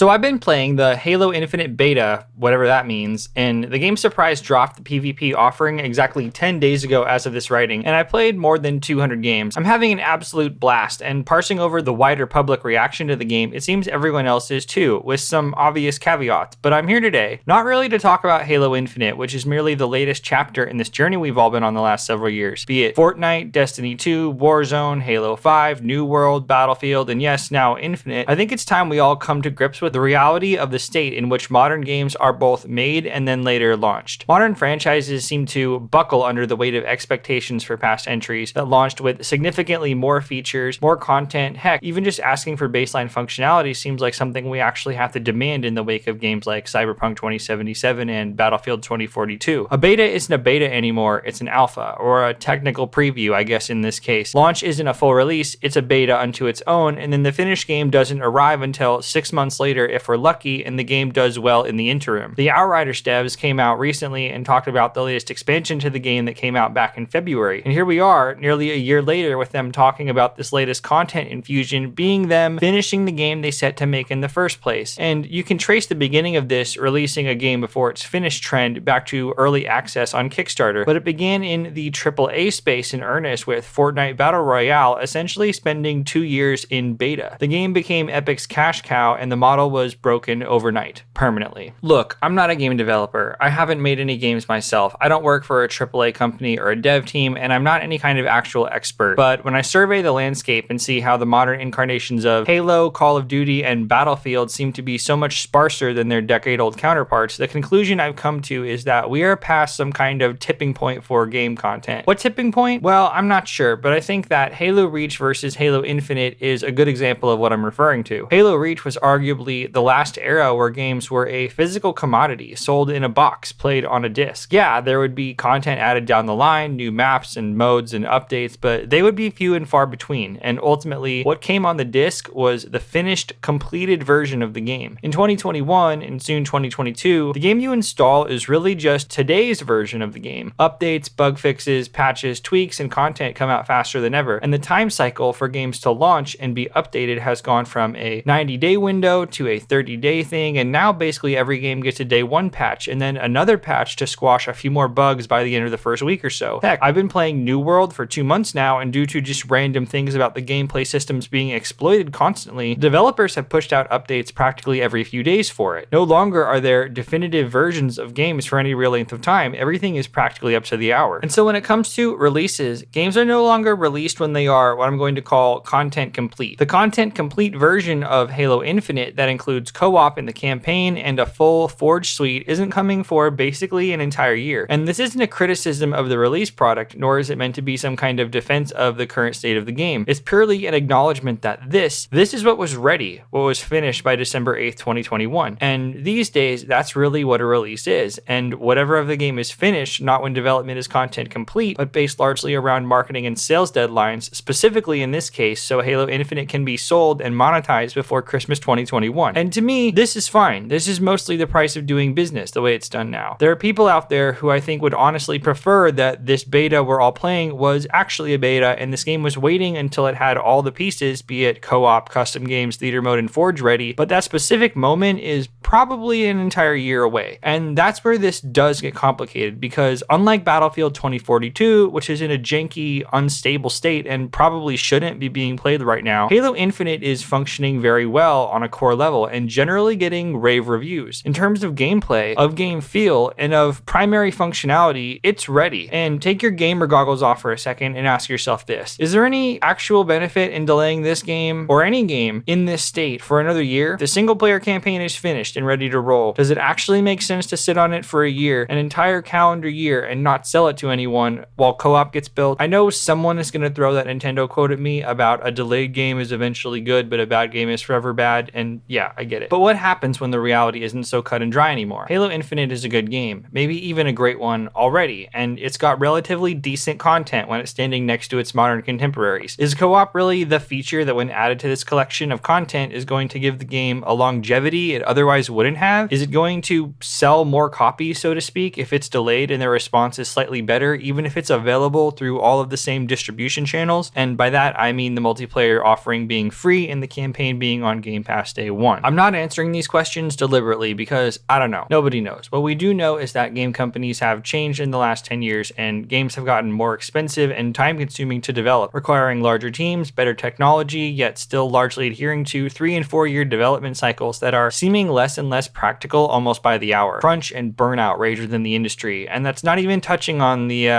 So I've been playing the Halo Infinite beta, whatever that means, and the game Surprise dropped the PvP offering exactly 10 days ago as of this writing, and I played more than 200 games. I'm having an absolute blast, and parsing over the wider public reaction to the game, it seems everyone else is too, with some obvious caveats. But I'm here today, not really to talk about Halo Infinite, which is merely the latest chapter in this journey we've all been on the last several years, be it Fortnite, Destiny 2, Warzone, Halo 5, New World, Battlefield, and yes, now Infinite. I think it's time we all come to grips with the reality of the state in which modern games are both made and then later launched. Modern franchises seem to buckle under the weight of expectations for past entries that launched with significantly more features, more content. Heck, even just asking for baseline functionality seems like something we actually have to demand in the wake of games like Cyberpunk 2077 and Battlefield 2042. A beta isn't a beta anymore, it's an alpha, or a technical preview, I guess in this case. Launch isn't a full release, it's a beta unto its own, and then the finished game doesn't arrive until 6 months later if we're lucky, and the game does well in the interim. The Outriders devs came out recently and talked about the latest expansion to the game that came out back in February. And here we are, nearly a year later, with them talking about this latest content infusion being them finishing the game they set to make in the first place. And you can trace the beginning of this releasing a game before its finished trend back to early access on Kickstarter, but it began in the AAA space in earnest with Fortnite Battle Royale essentially spending 2 years in beta. The game became Epic's cash cow, and the model was broken overnight, permanently. Look, I'm not a game developer. I haven't made any games myself. I don't work for a AAA company or a dev team, and I'm not any kind of actual expert. But when I survey the landscape and see how the modern incarnations of Halo, Call of Duty, and Battlefield seem to be so much sparser than their decade-old counterparts, the conclusion I've come to is that we are past some kind of tipping point for game content. What tipping point? Well, I'm not sure, but I think that Halo Reach versus Halo Infinite is a good example of what I'm referring to. Halo Reach was arguably the last era where games were a physical commodity sold in a box, played on a disc. Yeah, there would be content added down the line, new maps and modes and updates, but they would be few and far between, and ultimately what came on the disc was the finished, completed version of the game. In 2021 and soon 2022, the game you install is really just today's version of the game. Updates, bug fixes, patches, tweaks, and content come out faster than ever, and the time cycle for games to launch and be updated has gone from a 90-day window to a 30-day thing, and now basically every game gets a day one patch and then another patch to squash a few more bugs by the end of the first week or so. Heck, I've been playing New World for 2 months now, and due to just random things about the gameplay systems being exploited constantly, developers have pushed out updates practically every few days for it. No longer are there definitive versions of games for any real length of time. Everything is practically up to the hour. And so when it comes to releases, games are no longer released when they are what I'm going to call content complete. The content complete version of Halo Infinite that includes co-op in the campaign and a full Forge suite isn't coming for basically an entire year. And this isn't a criticism of the release product, nor is it meant to be some kind of defense of the current state of the game. It's purely an acknowledgement that this is what was ready, what was finished by December 8th, 2021. And these days, that's really what a release is. And whatever of the game is finished, not when development is content complete, but based largely around marketing and sales deadlines, specifically in this case, so Halo Infinite can be sold and monetized before Christmas 2021. And to me, this is fine. This is mostly the price of doing business the way it's done now. There are people out there who I think would honestly prefer that this beta we're all playing was actually a beta and this game was waiting until it had all the pieces, be it co-op, custom games, theater mode, and Forge ready, but that specific moment is probably an entire year away. And that's where this does get complicated, because unlike Battlefield 2042, which is in a janky, unstable state and probably shouldn't be being played right now, Halo Infinite is functioning very well on a core level and generally getting rave reviews. In terms of gameplay, of game feel, and of primary functionality, it's ready. And take your gamer goggles off for a second and ask yourself this: is there any actual benefit in delaying this game, or any game, in this state for another year? The single player campaign is finished and ready to roll. Does it actually make sense to sit on it for a year, an entire calendar year, and not sell it to anyone while co-op gets built? I know someone is going to throw that Nintendo quote at me about a delayed game is eventually good, but a bad game is forever bad, and yeah, I get it. But what happens when the reality isn't so cut and dry anymore? Halo Infinite is a good game, maybe even a great one already, and it's got relatively decent content when it's standing next to its modern contemporaries. Is co-op really the feature that when added to this collection of content is going to give the game a longevity it otherwise wouldn't have? Is it going to sell more copies, so to speak, if it's delayed and the response is slightly better, even if it's available through all of the same distribution channels? And by that, I mean the multiplayer offering being free and the campaign being on Game Pass day one. 2021? I'm not answering these questions deliberately because I don't know. Nobody knows. What we do know is that game companies have changed in the last 10 years and games have gotten more expensive and time consuming to develop, requiring larger teams, better technology, yet still largely adhering to 3 and 4 year development cycles that are seeming less and less practical almost by the hour. Crunch and burnout rage within the industry, and that's not even touching on the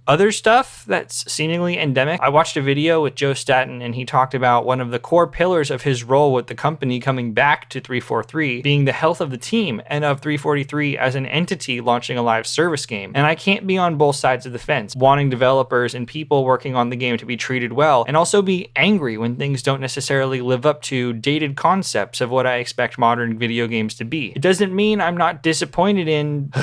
other stuff that's seemingly endemic. I watched a video with Joe Staten and he talked about one of the core pillars of his role with the company coming back to 343 being the health of the team and of 343 as an entity launching a live service game. And I can't be on both sides of the fence, wanting developers and people working on the game to be treated well and also be angry when things don't necessarily live up to dated concepts of what I expect modern video games to be. It doesn't mean I'm not disappointed in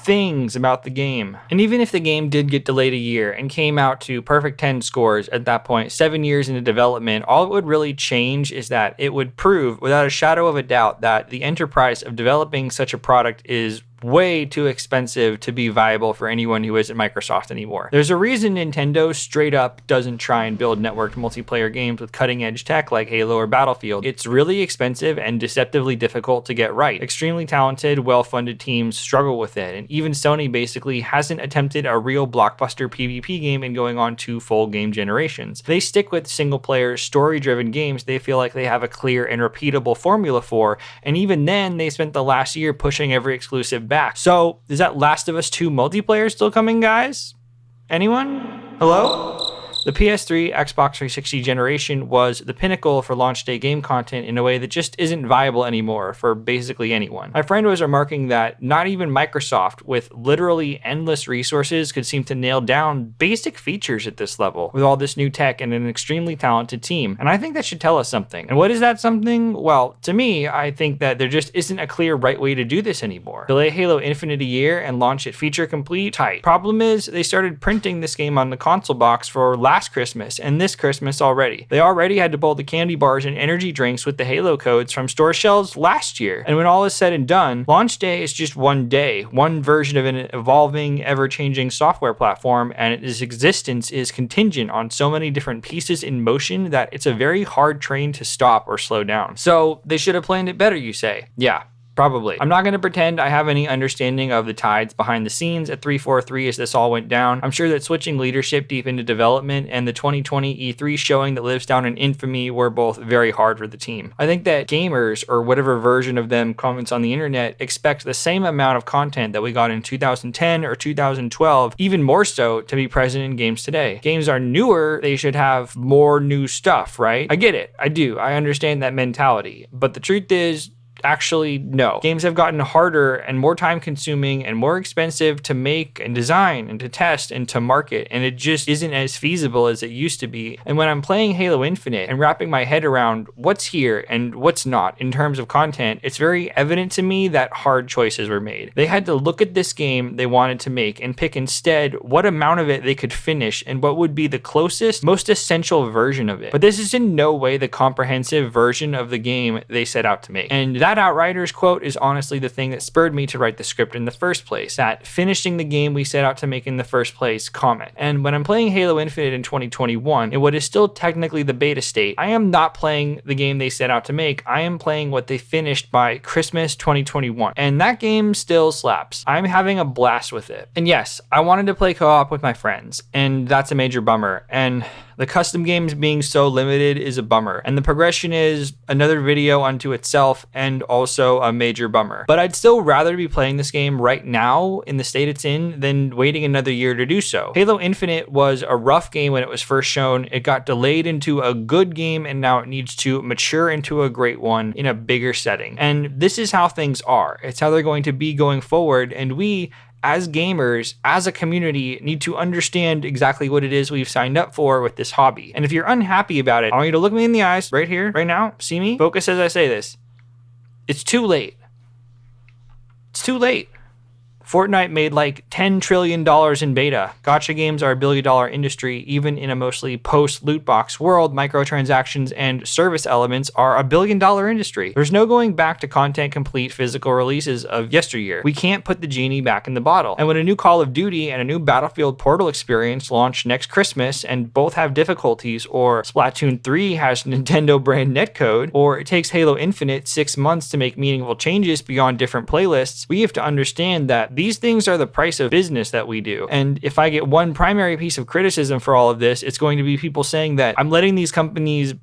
things about the game. And even if the game did get delayed a year and came out to perfect 10 scores at that point, 7 years into development, all it would really change is that it would prove without a shadow of a doubt that the enterprise of developing such a product is way too expensive to be viable for anyone who isn't Microsoft anymore. There's a reason Nintendo straight up doesn't try and build networked multiplayer games with cutting edge tech like Halo or Battlefield. It's really expensive and deceptively difficult to get right. Extremely talented, well-funded teams struggle with it, and even Sony basically hasn't attempted a real blockbuster PvP game in going on 2 full game generations. They stick with single-player, story-driven games they feel like they have a clear and repeatable formula for, and even then, they spent the last year pushing every exclusive back. So, is that Last of Us 2 multiplayer still coming, guys? Anyone? Hello? The PS3, Xbox 360 generation was the pinnacle for launch day game content in a way that just isn't viable anymore for basically anyone. My friend was remarking that not even Microsoft, with literally endless resources, could seem to nail down basic features at this level with all this new tech and an extremely talented team. And I think that should tell us something. And what is that something? Well, to me, I think that there just isn't a clear right way to do this anymore. Delay Halo Infinite a year and launch it feature complete? Tight. Problem is, they started printing this game on the console box for last Christmas and this Christmas already. They already had to pull the candy bars and energy drinks with the Halo codes from store shelves last year. And when all is said and done, launch day is just one day, one version of an evolving, ever-changing software platform, and its existence is contingent on so many different pieces in motion that it's a very hard train to stop or slow down. So they should have planned it better, you say? Yeah. Probably. I'm not going to pretend I have any understanding of the tides behind the scenes at 343 as this all went down. I'm sure that switching leadership deep into development and the 2020 E3 showing that lives down in infamy were both very hard for the team. I think that gamers, or whatever version of them comments on the internet, expect the same amount of content that we got in 2010 or 2012, even more so, to be present in games today. Games are newer, they should have more new stuff, right? I get it. I do. I understand that mentality. But the truth is, actually, no. Games have gotten harder and more time consuming and more expensive to make and design and to test and to market, and it just isn't as feasible as it used to be. And when I'm playing Halo Infinite and wrapping my head around what's here and what's not in terms of content, it's very evident to me that hard choices were made. They had to look at this game they wanted to make and pick instead what amount of it they could finish and what would be the closest, most essential version of it. But this is in no way the comprehensive version of the game they set out to make. And that Outriders quote is honestly the thing that spurred me to write the script in the first place, that finishing the game we set out to make in the first place comment. And when I'm playing Halo Infinite in 2021, in what is still technically the beta state, I am not playing the game they set out to make, I am playing what they finished by Christmas 2021. And that game still slaps. I'm having a blast with it. And yes, I wanted to play co-op with my friends, and that's a major bummer. And the custom games being so limited is a bummer, and the progression is another video unto itself and also a major bummer. But I'd still rather be playing this game right now in the state it's in than waiting another year to do so. Halo Infinite was a rough game when it was first shown. It got delayed into a good game, and now it needs to mature into a great one in a bigger setting. And this is how things are. It's how they're going to be going forward, and we, as gamers, as a community, need to understand exactly what it is we've signed up for with this hobby. And if you're unhappy about it, I want you to look me in the eyes right here, right now, see me, focus as I say this. It's too late. It's too late. Fortnite made like $10 trillion in beta. Gacha games are a billion-dollar industry. Even in a mostly post-loot box world, microtransactions and service elements are a billion-dollar industry. There's no going back to content-complete physical releases of yesteryear. We can't put the genie back in the bottle. And when a new Call of Duty and a new Battlefield Portal experience launch next Christmas and both have difficulties, or Splatoon 3 has Nintendo brand netcode, or it takes Halo Infinite 6 months to make meaningful changes beyond different playlists, we have to understand that these things are the price of business that we do. And if I get one primary piece of criticism for all of this, it's going to be people saying that I'm letting these companies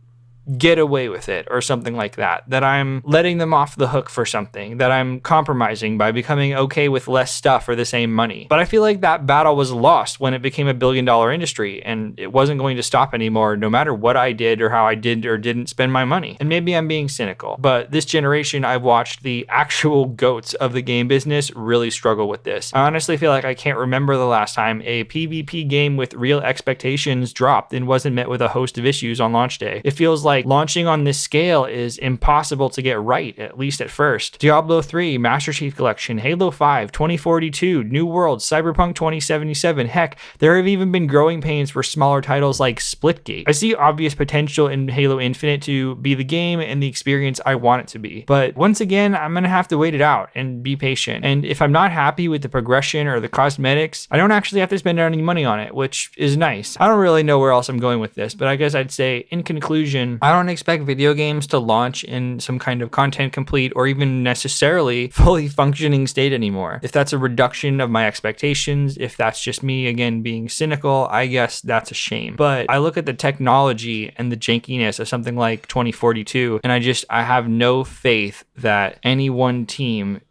get away with it or something like that, that I'm letting them off the hook for something, that I'm compromising by becoming okay with less stuff for the same money. But I feel like that battle was lost when it became a billion-dollar industry, and it wasn't going to stop anymore no matter what I did or how I did or didn't spend my money. And maybe I'm being cynical, but this generation I've watched the actual goats of the game business really struggle with this. I honestly feel like I can't remember the last time a PvP game with real expectations dropped and wasn't met with a host of issues on launch day. It feels like launching on this scale is impossible to get right, at least at first. Diablo 3, Master Chief Collection, Halo 5, 2042, New World, Cyberpunk 2077. Heck, there have even been growing pains for smaller titles like Splitgate. I see obvious potential in Halo Infinite to be the game and the experience I want it to be. But once again, I'm gonna have to wait it out and be patient. And if I'm not happy with the progression or the cosmetics, I don't actually have to spend any money on it, which is nice. I don't really know where else I'm going with this, but I guess I'd say in conclusion, I don't expect video games to launch in some kind of content complete or even necessarily fully functioning state anymore. If that's a reduction of my expectations, if that's just me again being cynical, I guess that's a shame. But I look at the technology and the jankiness of something like 2042, and I have no faith that any one team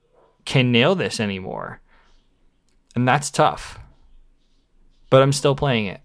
can nail this anymore. And that's tough. But I'm still playing it.